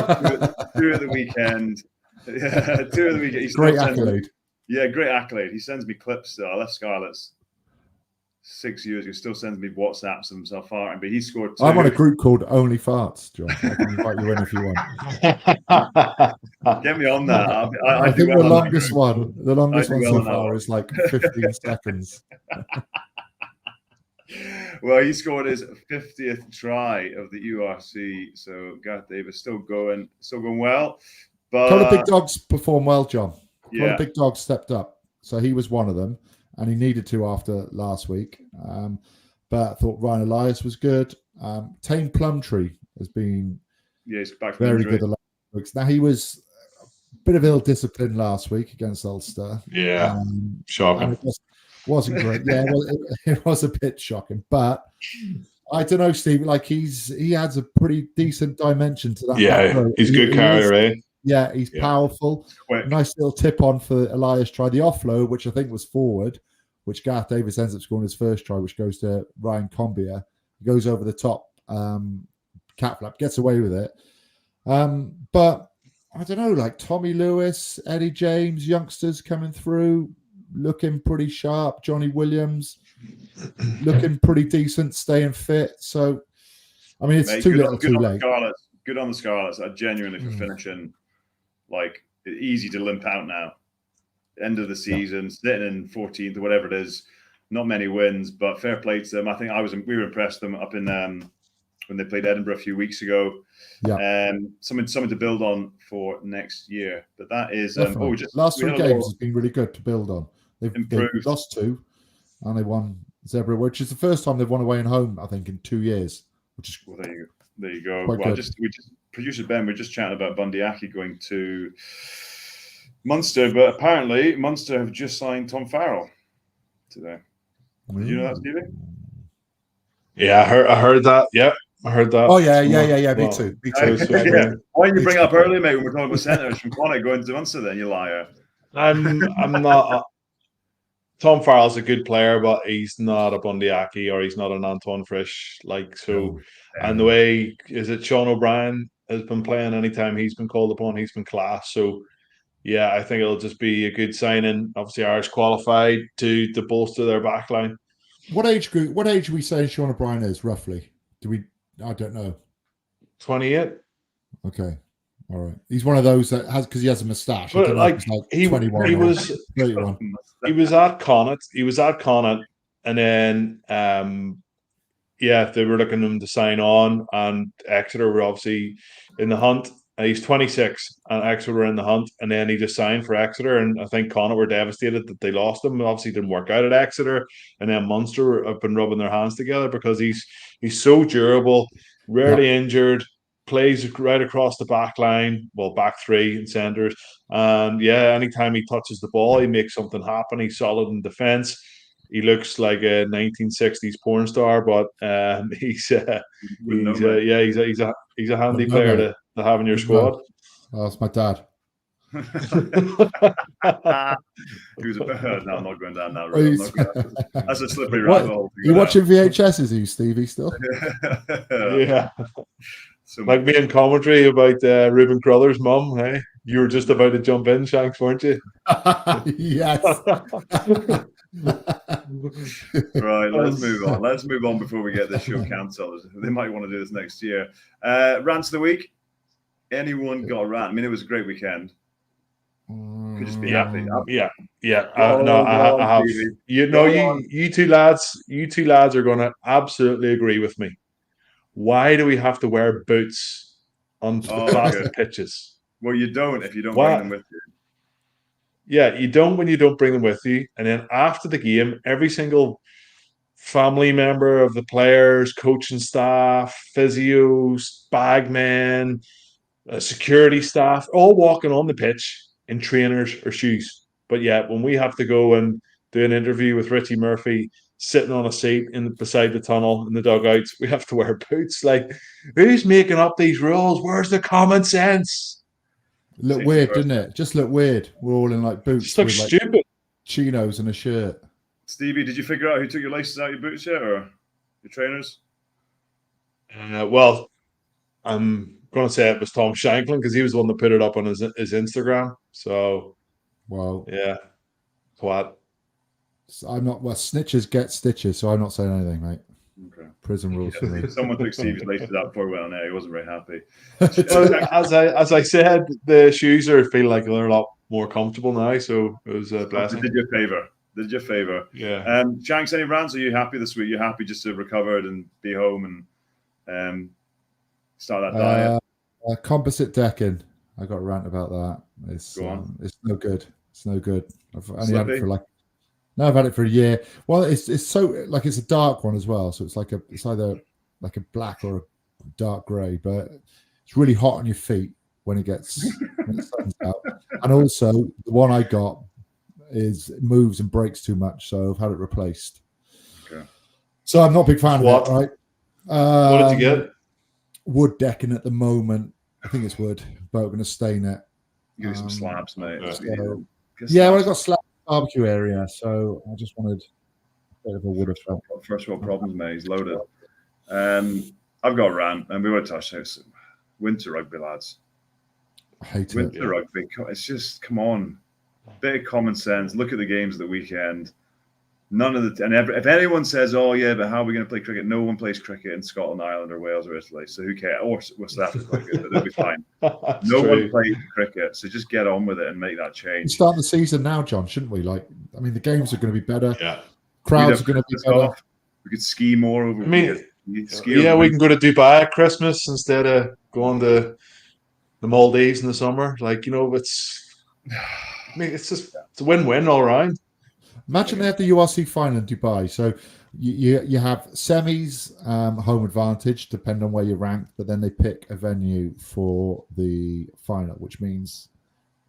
two at the weekend. Yeah, 2 of the weekend. Great accolade. Great accolade. He sends me clips still. I left Scarlets 6 years ago. Still sends me WhatsApps of himself farting. But he scored 2. I'm on a group called Only Farts, John. I can invite you in if you want. Get me on that. I think the longest one so far is like 15 seconds. Well, he scored his 50th try of the URC. So Gareth Davis still going well. But a couple of big dogs performed well, John. A couple Yeah. of big dogs stepped up. So he was one of them, and he needed to after last week. But I thought Ryan Elias was good. Tane Plumtree has been he's back from very injury. good the last weeks. Now, he was a bit of ill discipline last week against Ulster. Yeah, shocking. It wasn't great. Yeah, well, it was a bit shocking. But I don't know, Steve. Like he adds a pretty decent dimension to that. Yeah, he's a good carrier, eh? Yeah, he's powerful. Quick. Nice little tip on for Elias try. The offload, which I think was forward, which Gareth Davis ends up scoring his first try, which goes to Ryan Combier. He goes over the top, cat flap, gets away with it. But I don't know, like Tommy Lewis, Eddie James, youngsters coming through, looking pretty sharp. Johnny Williams, looking pretty decent, staying fit. So, I mean, it's too little, too late. Good on the Scarlets. I genuinely for finishing, like, easy to limp out now. End of the season, sitting in 14th or whatever it is. Not many wins, but fair play to them. I think we were impressed with them up in when they played Edinburgh a few weeks ago. Yeah, something to build on for next year. But that is last 3 games has been really good to build on. They've lost 2, and they won Zebra, which is the first time they've won away and home, I think, in 2 years. Which is there you go. Well, producer Ben, we're just chatting about Bundy Aki going to Munster, but apparently Munster have just signed Tom Farrell today. Did you know that, Stevie? Yeah, I heard that. Yeah, I heard that. Oh yeah. Me too. Yeah. Why didn't you bring it up earlier, mate? When we're talking about centres from Connacht going to Munster, then you liar. I'm not. Tom Farrell's a good player, but he's not a Bundy Aki or he's not an Antoine Frisch. And the way is it Sean O'Brien has been playing anytime he's been called upon, he's been class. So yeah, I think it'll just be a good signing. Obviously, Irish qualified to bolster their backline. What age are we saying Sean O'Brien is roughly? I don't know. 28. Okay. All right. He's one of those that has, because he has a moustache. But he 21 he was 31. He was at Connacht, and then they were looking at him to sign on, and Exeter were obviously in the hunt. He's 26, and Exeter were in the hunt, and then he just signed for Exeter, and I think Connacht were devastated that they lost him. It obviously didn't work out at Exeter, and then Munster have been rubbing their hands together because he's so durable, rarely injured, plays right across the back line, back 3 in centres, and anytime he touches the ball, he makes something happen. He's solid in defence. He looks like a 1960s porn star, but he's a handy player to have in your squad. Oh, that's my dad. No, I'm not going down that road. That's a slippery rabbit hole. You watching VHSs, are you, Stevie, still? Yeah. Like me in commentary about Reuben Crothers' mum, hey? You were just about to jump in, Shanks, weren't you? Yes. Right, let's move on before we get this show cancelled. They might want to do this next year. Rants of the week. Anyone got a rant? I mean, it was a great weekend. Could just be happy. I have. You two lads are going to absolutely agree with me. Why do we have to wear boots on the plastic pitches? Well, you don't if you don't bring them with you. Yeah, you don't when you don't bring them with you. And then after the game, every single family member of the players, coaching staff, physios, bagmen, security staff, all walking on the pitch in trainers or shoes. But yet, when we have to go and do an interview with Richie Murphy, sitting on a seat beside the tunnel in the dugouts, we have to wear boots. Like, who's making up these rules? Where's the common sense? Look weird, didn't it? Just look weird. We're all in like boots. Just look stupid. Chinos and a shirt. Stevie, did you figure out who took your laces out of your boots yet, or your trainers? Well, I'm going to say it was Tom Shanklin because he was the one that put it up on his Instagram. So, yeah, what? I'm not. Well, snitches get stitches, so I'm not saying anything, mate. Okay. Prison rules for me. Someone took Stevie's laces out before we went on air. He wasn't very happy. Well, as I said, the shoes feel like they're a lot more comfortable now. So it was a blessing. Did you a favor? Yeah. Shanks, any rants? Are you happy this week? You're happy just to recover and be home and start that diet? Composite decking. I got a rant about that. It's no good. It's no good. I've only had it for I've had it for a year. Well, it's so it's a dark one as well. So it's either like a black or a dark grey, but it's really hot on your feet when it sun's out. And also the one I got moves and breaks too much, so I've had it replaced. Okay. So I'm not a big fan of it, right? What did you get? Wood decking at the moment. I think it's wood, but I'm going to stain it. Give me some slabs, mate. okay. So, Get yeah, well, I slabs. got slab barbecue area, so I just wanted a bit of a wood effect. First world problems, mate. He's loaded. I've got a rant, and we were touching this. Winter rugby, lads. I hate it. Winter rugby. It's just, come on. Bit of common sense. Look at the games of the weekend. None of the and if anyone says, "Oh yeah, but how are we going to play cricket?" No one plays cricket in Scotland, Ireland, or Wales, or Italy. So who cares? Or South Africa, quite good, but they'll be fine. No one plays cricket, so just get on with it and make that We change. start the season now, John, shouldn't we? Like, I mean, the games are going to be better. Yeah. Crowds are going to be better. We could ski more over. I mean, ski yeah, over we can go to Dubai at Christmas instead of going to the Maldives in the summer. Like, it's a win-win all around. Imagine they have the URC final in Dubai. So you have semis, home advantage, depending on where you're ranked, but then they pick a venue for the final, which means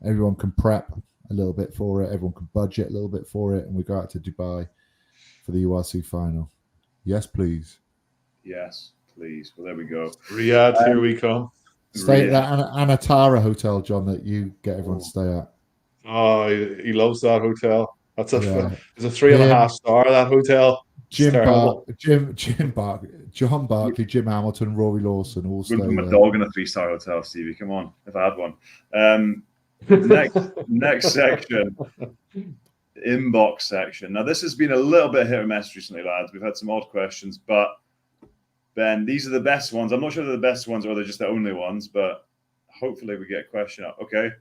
everyone can prep a little bit for it, everyone can budget a little bit for it, and we go out to Dubai for the URC final. Yes, please. Yes, please. Well, there we go. Riyadh, here we come. Stay at that Anatara hotel, John, that you get everyone to stay at. Oh, he loves that hotel. It's a 3.5 star, that hotel. John Barkley, Jim Hamilton, Rory Lawson all stay Wouldn't put my there. dog in a 3-star hotel, Stevie. Come on, if I had one. Next section, inbox section. Now, this has been a little bit hit or miss recently, lads. We've had some odd questions, but Ben, these are the best ones. I'm not sure they're the best ones or they're just the only ones, but hopefully we get a question up. Okay.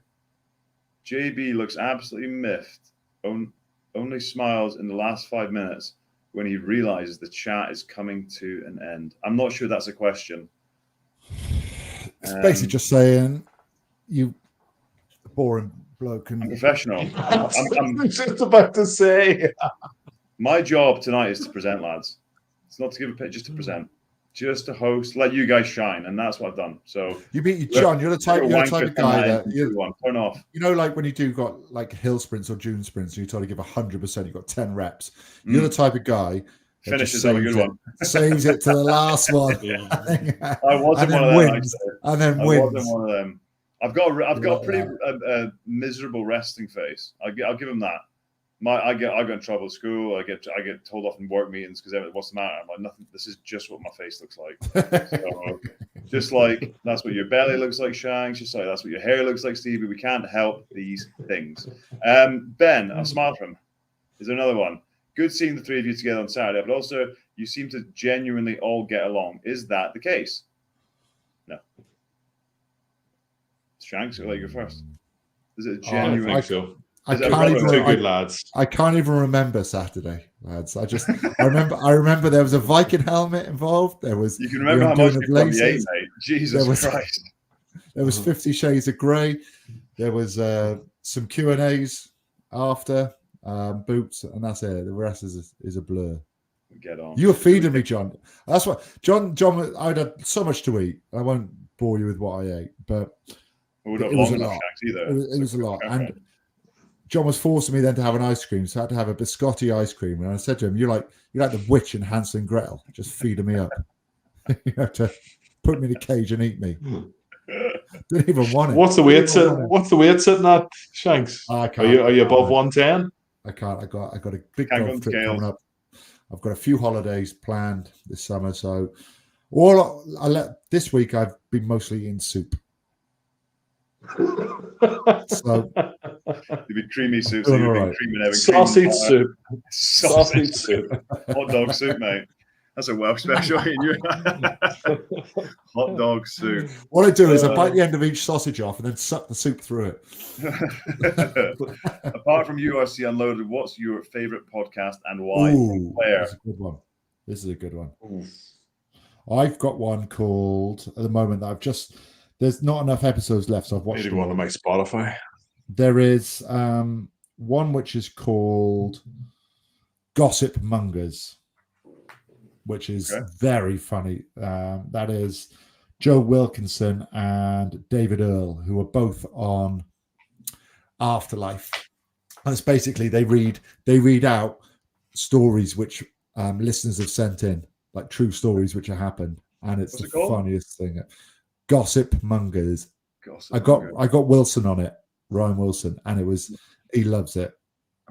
JB looks absolutely miffed. Only smiles in the last 5 minutes when he realizes the chat is coming to an end. I'm not sure that's a question. It's basically just saying you boring bloke and I'm professional. I'm just about to say. My job tonight is to present, lads. It's not to give a pitch, just to present. Just to host, let you guys shine, and that's what I've done. So John, you're the type of guy that turn off. You know, like when you do got like hill sprints or dune sprints, and you try to give 100%, you've got 10 reps. You're the type of guy that finishes on a good one, saves it to the last one. I wasn't one of them. And then wins. I wasn't one of them. I've got a pretty miserable resting face. I'll give him that. I get in trouble at school. I get told off in work meetings because what's the matter? I'm like, nothing. This is just what my face looks like. So, just like that's what your belly looks like, Shanks. Just like that's what your hair looks like, Stevie. We can't help these things. Ben, a smile from him. Is there another one? Good seeing the three of you together on Saturday, but also you seem to genuinely all get along. Is that the case? No. Shanks, I'll let you go first. Is it genuine? I think so. I can't even remember Saturday, lads. I remember there was a Viking helmet involved. There was you can remember how much you put the 8, mate. Jesus Christ. There was 50 Shades of Grey. There was some Q&As after boots, and that's it. The rest is a blur. Get on. You were feeding me, John. That's what John. I'd had so much to eat. I won't bore you with what I ate, but it was a lot. It was a lot, and John was forcing me then to have an ice cream, so I had to have a biscotti ice cream. And I said to him, "You're like the witch in Hansel and Gretel, just feeding me up. You have to put me in a cage and eat me." Didn't even want it. What's the weight sitting at, Shanks? I can't. Are you above 110? I can't. I got a big golf trip coming up. I've got a few holidays planned this summer, so this week I've been mostly eating soup. So you've been creamy soup, so you've been creaming sausage soup. Sausage soup. Hot dog soup, mate. That's a Welsh special. Hot dog soup. What I do is I bite the end of each sausage off and then suck the soup through it. Apart from URC Unloaded, what's your favorite podcast and why? Ooh, that's a good one. This is a good one. Ooh. I've got one called, at the moment, there's not enough episodes left, so I've watched one on my Spotify. There is one which is called Gossip Mongers, which is very funny. That is Joe Wilkinson and David Earl, who are both on Afterlife. And it's basically they read out stories which listeners have sent in, like true stories which have happened, and it's the funniest thing. Gossip Mongers. I got Wilson on it. Ryan Wilson, and he loves it.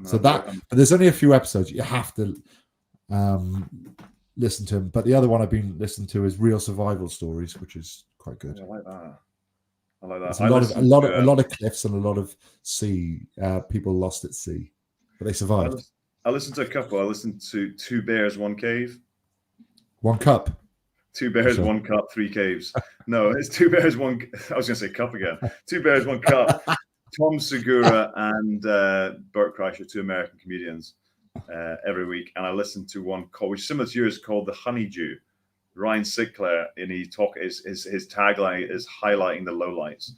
So but there's only a few episodes you have to listen to him. But the other one I've been listening to is Real Survival Stories, which is quite good. I like that. I like that. It's a lot of cliffs and a lot of sea. People lost at sea, but they survived. I listened to a couple. I listened to Two Bears, One Cave. One Cup. Two Bears, One Cup, Three Caves. No, it's Two Bears, One. I was going to say cup again. Two Bears, One Cup. Tom Segura and Bert Kreischer, two American comedians, every week. And I listened to one called, which is similar to yours, called The Honeydew. Ryan Sinclair, and his tagline is highlighting the lowlights.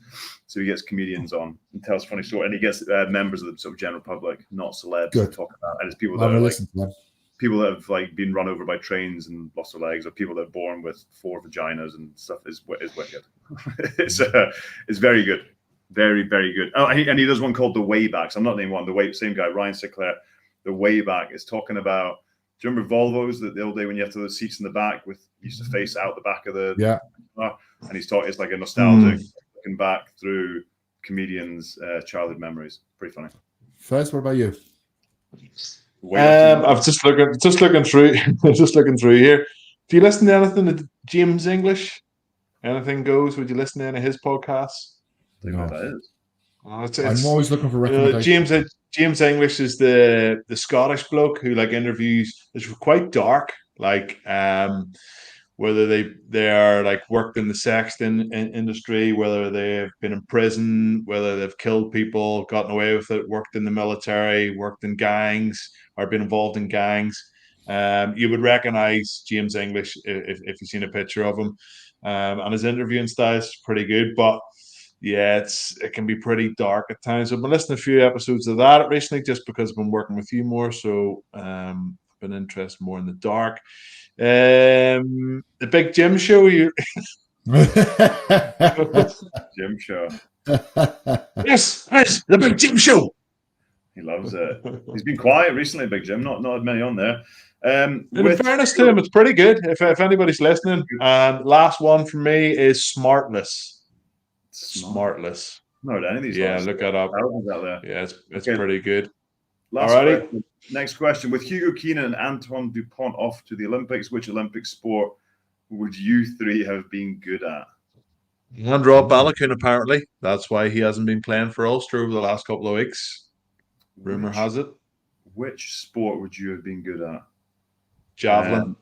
So he gets comedians on and tells funny story, and he gets members of the sort of general public, not celebs, to talk about. And it's people that are like people that have like been run over by trains and lost their legs, or people that are born with 4 vaginas and stuff. Is wicked. It's very good, very very good. Oh, and he does one called The Way Back. So I'm not naming one. Same guy, Ryan Sinclair. The Way Back is talking about. Do you remember Volvos, the old day when you have those seats in the back used to face out the back of the car? And he's talking, it's like a nostalgic looking back through comedians' childhood memories. Pretty funny. First, what about you? I've just looking through here. Do you listen to anything to James English? Anything goes? Would you listen to any of his podcasts? I don't know what that is. I'm always looking for recommendations. James English is the Scottish bloke who like interviews. It's quite dark, like whether they are like worked in the sex industry, whether they've been in prison, whether they've killed people, gotten away with it, worked in the military, worked in gangs, or been involved in gangs. You would recognize James English if you've seen a picture of him, and his interviewing style is pretty good, but. Yeah, it can be pretty dark at times. I've been listening to a few episodes of that recently just because I've been working with you more. So I've been interested more in the dark. The Big Jim Show. Jim Show. Yes, the Big Jim Show. He loves it. He's been quiet recently, Big Jim. Not as many on there. In fairness to him, it's pretty good if anybody's listening. And last one for me is Smartless. Smartless. No, any of these. Yeah, look that up. Out there. Yeah, it's pretty good. Next question. With Hugo Keenan and Antoine Dupont off to the Olympics, which Olympic sport would you three have been good at? Andrew Balakin, apparently. That's why he hasn't been playing for Ulster over the last couple of weeks. Rumour has it. Which sport would you have been good at? Javelin.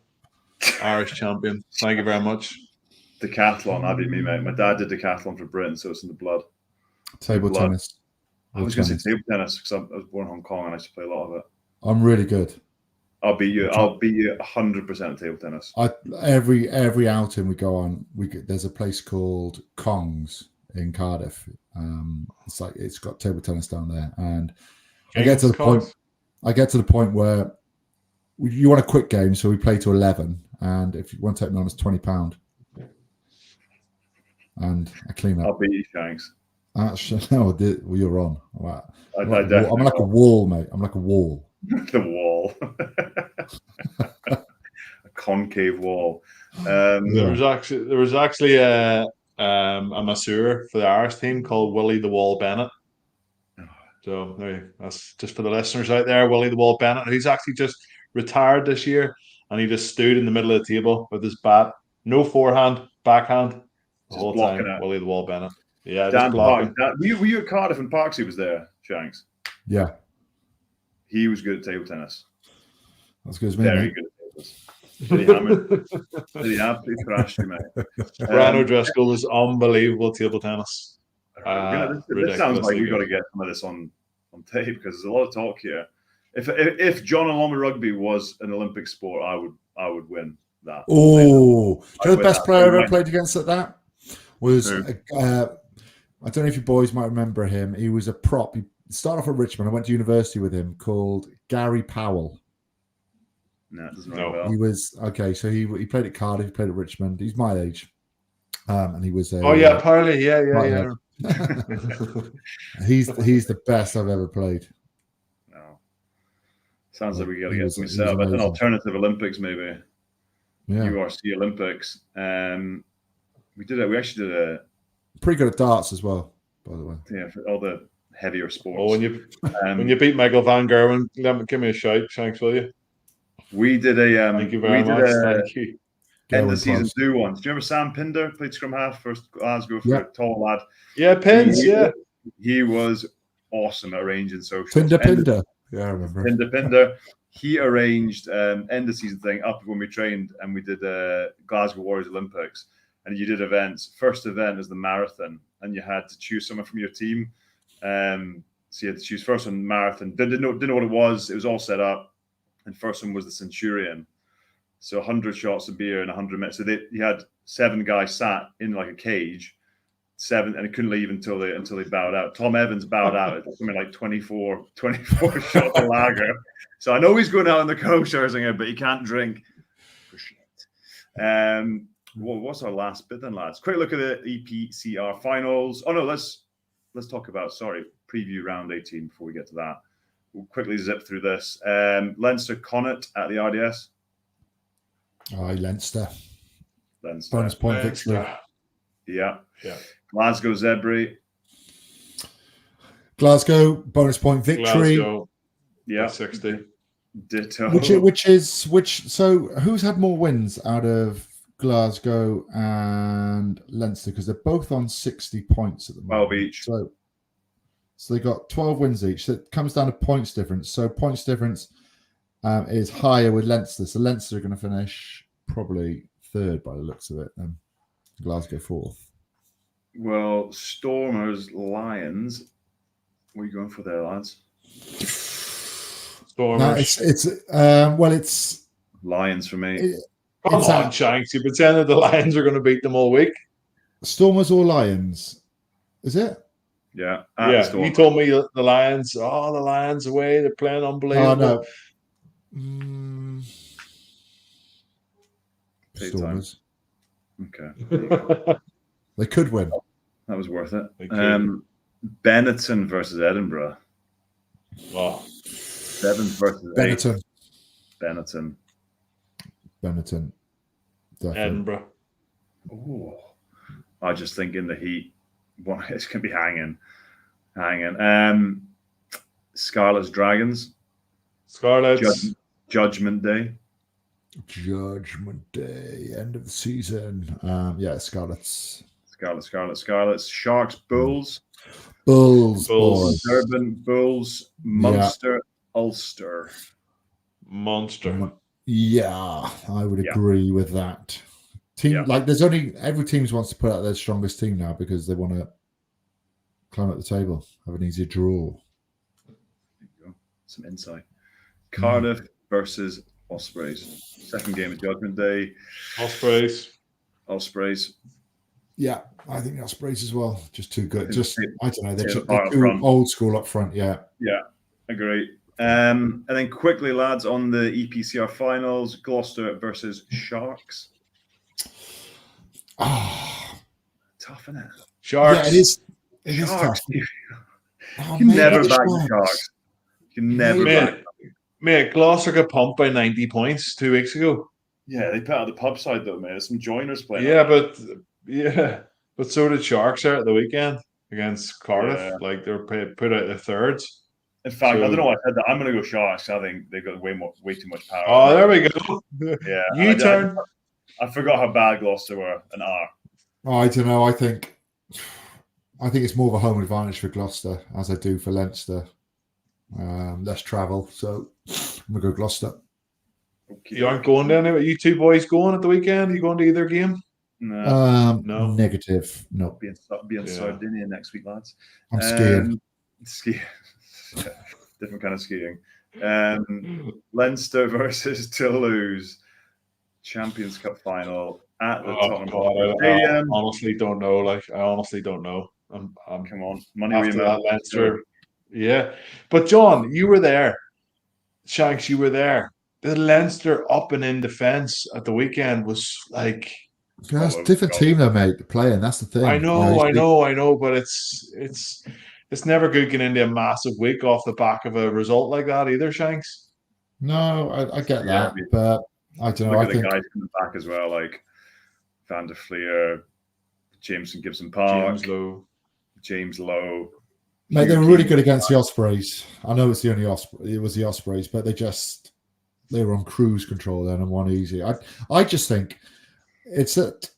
Irish champion. Thank you very much. Decathlon, that'd be me, mate. My dad did decathlon for Britain, so it's in the blood. Table tennis. I was going to say table tennis because I was born in Hong Kong and I used to play a lot of it. I'm really good. I'll beat you 100% at table tennis. Every outing we go on, there's a place called Kong's in Cardiff. It's got table tennis down there, and I get to the point where you want a quick game, so we play to 11, and if you want to take me on, it's £20. And I clean up. I'll beat you, Shanks. No, you're wrong. I'm like a wall, mate. I'm like a wall. The wall. A concave wall. There was actually a masseur for the Irish team called Willie the Wall Bennett. So that's just for the listeners out there. Willie the Wall Bennett, who's actually just retired this year, and he just stood in the middle of the table with his bat, no forehand, backhand. The whole time, Willie the Wall Bennett. Yeah, Dan Park. Were you at Cardiff when Parksy was there, Shanks? Yeah. He was good at table tennis. That's good as me. Very good at table tennis. He absolutely thrashed you, mate. Brian O'Driscoll was unbelievable at table tennis. This sounds like we've got to get some of this on tape because there's a lot of talk here. If John Aloma Rugby was an Olympic sport, I would win that. Oh, do you know the best player I ever played against at that was I don't know if you boys might remember him. He was a prop. He started off at Richmond. I went to university with him, called Gary Powell. No, it doesn't ring a bell. He was so he played at Cardiff. He played at Richmond. He's my age, and he was. Parley, yeah. He's the best I've ever played. No, sounds like we got to get something set up. An alternative Olympics, maybe. Yeah. URC Olympics. We did it. We actually did a. Pretty good at darts as well, by the way. Yeah, for all the heavier sports. Oh, when you beat Michael Van Gerwen, give me a shout, Shanks, will you? We did a Thank you very much. Thank you. End of season 2 once. Do you remember Sam Pinder played scrum half for Glasgow for a tall lad? Yeah, Pins. He was awesome at arranging socials. Pinder. Yeah, I remember. Pinder. He arranged end of season thing up when we trained, and we did Glasgow Warriors Olympics, and you did events. First event was the marathon, and you had to choose someone from your team. So you had to choose first one marathon. Didn't know what it was. It was all set up, and first one was the Centurion. So 100 shots of beer in 100 minutes. So you had 7 guys sat in like a cage, 7, and it couldn't leave until they bowed out. Tom Evans bowed out at something like 24 shots of lager. So I know he's going out in the co-shares, but he can't drink for shit. Well, what's our last bit then, lads? Quick look at the EPCR finals. Oh no, let's talk about preview round 18 before we get to that. We'll quickly zip through this. Leinster Connacht at the RDS. Leinster. Bonus point victory. Yeah. Glasgow Zebri. Glasgow bonus point victory. Glasgow. Yeah, 60. Ditto. So who's had more wins out of Glasgow and Leinster? Because they're both on 60 points at the moment. 12 each. So they got 12 wins each. So it comes down to points difference. So points difference is higher with Leinster. So Leinster are going to finish probably third by the looks of it. Then Glasgow fourth. Well, Stormers Lions. What are you going for there, lads? Stormers. No, it's Lions for me. Come on, Shanks. You pretended the Lions are going to beat them all week. Stormers or Lions? Is it? Yeah. You told me the Lions. Oh, the Lions away. They're playing unbelievable. Oh, no. Stormers. Okay. They could win. That was worth it. Benetton versus Edinburgh. Wow. 7th versus Benetton. 8th. Benetton. Definitely. Edinburgh. Oh, I just think in the heat, it's going to be hanging. Scarlet's Dragons. Scarlets. Judgment Day. End of the season. Scarlets. Scarlets. Sharks. Bulls. Bulls. Durban Bulls. Munster. Ulster. Monster. Yeah, I would agree with that. Every team wants to put out their strongest team now because they want to climb up the table, have an easier draw. There you go. Some insight. Cardiff versus Ospreys. Second game of Judgment Day. Ospreys. Yeah, I think Ospreys as well. Just too good. I don't know. They're too old school up front. Yeah. Yeah, agree. And then quickly, lads, on the EPCR finals, Gloucester versus Sharks. Tough, isn't it? Sharks. Yeah, it is. It is tough. You can never back the Sharks. You can never back them. Mate, Gloucester got pumped by 90 points 2 weeks ago. Yeah, they put out the pub side though, mate. There's some joiners playing. But so did Sharks there at the weekend against Cardiff. Yeah. Like they were put out their thirds. In fact, I don't know why I said that. I'm going to go Sharks. I think they've got way too much power. Oh, there we go. Yeah, U-turn. I forgot how bad Gloucester were and are. Oh, I don't know. I think it's more of a home advantage for Gloucester as I do for Leinster. Less travel, so I'm going to go Gloucester. Okay. You aren't going down there? Are you two boys going at the weekend? Are you going to either game? No. Negative. No. Be in Sardinia next week, lads. I'm skiing. Different kind of skiing. Leinster versus Toulouse. Champions Cup final at the Tottenham Stadium. I honestly don't know. I honestly don't know. Come on, money after that Leinster. Yeah, but John, you were there. Shanks, you were there. The Leinster up and in defence at the weekend was like. That's a different team, though, mate. Playing, that's the thing. I know, but it's never good getting into a massive week off the back of a result like that either, Shanks. No, I get that, but I don't know. I think the guys coming back as well, like Van der Fleer, Jameson Gibson Park, James Lowe. Mate, they were really good against the Ospreys. I know it's the only Osprey. It was the Ospreys, but they were on cruise control then and won easy. I just think it's at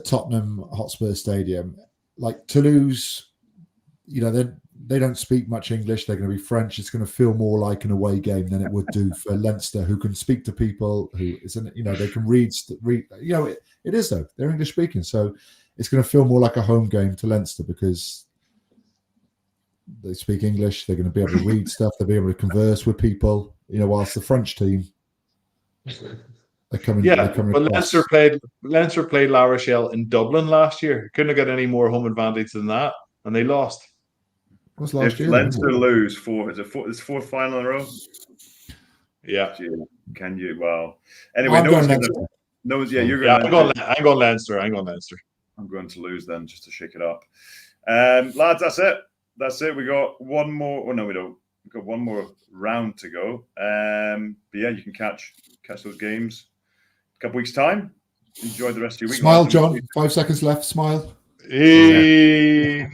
Tottenham Hotspur Stadium. Like Toulouse, they don't speak much English. They're going to be French. It's going to feel more like an away game than it would do for Leinster, who can speak to people, who isn't, they can read. It is though. They're English speaking, so it's going to feel more like a home game to Leinster because they speak English. They're going to be able to read stuff. They'll be able to converse with people. Whilst the French team, they're coming. Yeah, they're coming but across. Leinster played La Rochelle in Dublin last year. Couldn't have got any more home advantage than that, and they lost. Was last If year, Leinster lose it's fourth final in a row. Yeah. Can you? Well, anyway, I'm going Leinster. You're going. Yeah, I'm going Leinster. I'm going to lose then, just to shake it up. Lads, that's it. We got one more. Oh no, we don't. We've got one more round to go. But yeah, you can catch those games in a couple weeks' time. Enjoy the rest of your week. Smile, John. 5 seconds left. Smile. Hey.